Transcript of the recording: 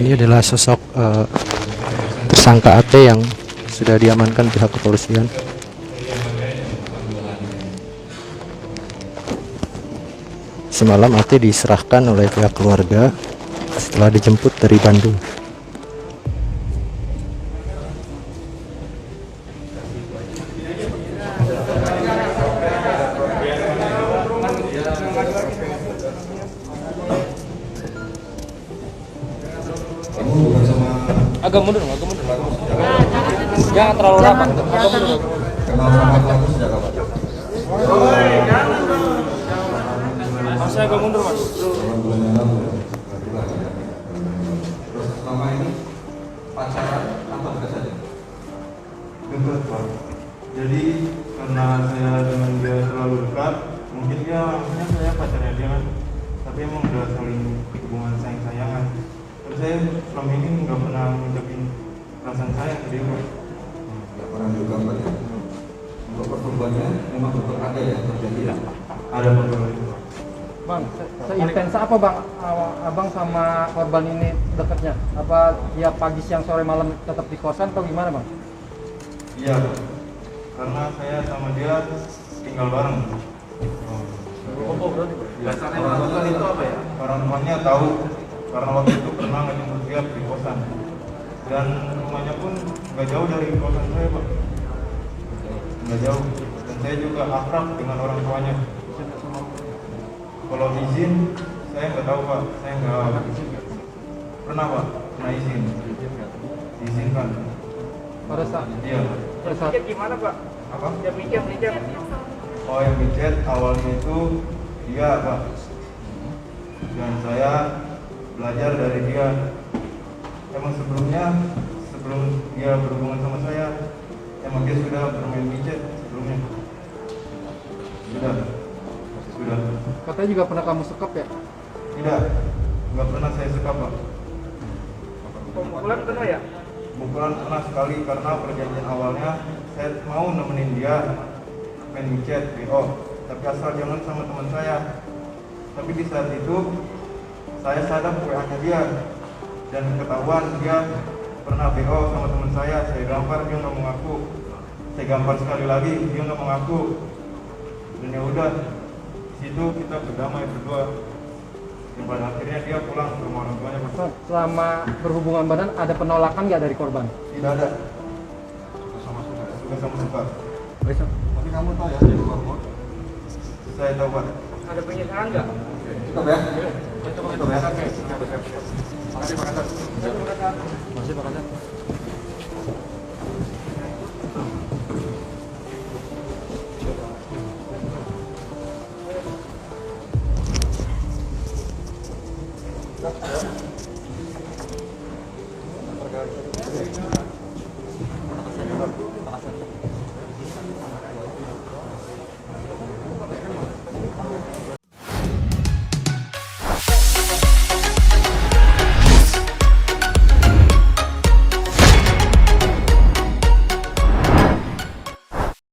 Ini adalah sosok tersangka AT yang sudah diamankan pihak kepolisian. Semalam AT diserahkan oleh pihak keluarga setelah dijemput dari Bandung. Agak mundur. Jangan terlalu rapat. Agak mundur. Kenal sama pelaku sejak kapan? Mas, saya agak mundur, Mas. Bulan yang lalu. Terus selama ini pacaran atau enggak saja? Dekat, Pak. Jadi karena saya dengan dia terlalu dekat, mungkin dia maksudnya saya pacarnya dia kan. Tapi emang udah saling hubungan sayang-sayangan. Terus saya selama ini nggak pernah ngucapin perasaan saya ke dia, Pak. Enggak pernah juga Pak ya? Untuk pertumbuhannya memang betul ada ya terjadi ya? Ada perkara itu, Pak. Bang, seintens apa bang abang sama korban ini dekatnya? Apa dia pagi siang sore malam tetap di kosan atau gimana bang? Iya, Pak. Karena saya sama dia tinggal bareng. Dasarnya melakukan itu apa ya? Orang tuanya tahu karena waktu itu pernah ngejemput dia di kosan. Dan rumahnya pun nggak jauh dari kosan saya, Pak. Nggak jauh. Dan saya juga akrab dengan orang tuanya. Kalau izin, saya nggak tahu, Pak. Saya nggak pernah, Pak. Pernah izin. Diizinkan. Pada saat Iya. Gimana Pak? Apa? Dia pinjam. Oh, yang micet awalnya itu dia, Pak. Dan saya belajar dari dia. Emang sebelum dia berhubungan sama saya, emang dia sudah bermain micet sebelumnya. Sudah. katanya juga pernah kamu sekap ya? Tidak, nggak pernah saya sekap, Pak. Pemukulan pernah ya? Pukulan pernah sekali karena perjanjian awalnya saya mau nemenin dia main micet, BO, tapi asal jangan sama teman saya. Tapi di saat itu saya sadap WA-nya dia dan ketahuan dia pernah BO sama teman saya gampar, dia nggak mengaku. Saya gampar sekali lagi, dia nggak mengaku. Dan ya udah, di situ kita berdamai berdua. Dan pada akhirnya dia pulang ke rumah orang tuanya, Pak. Selama berhubungan badan ada penolakan nggak dari korban? Tidak ada. Suka sama suka. Tapi kamu tahu ya jadi korban? Saya tahu, Pak. Ada penyesalan nggak? Cukup ya? Cukup ya? Makasih Pak Kasat. Masih Pak Kasat. Terima kasih.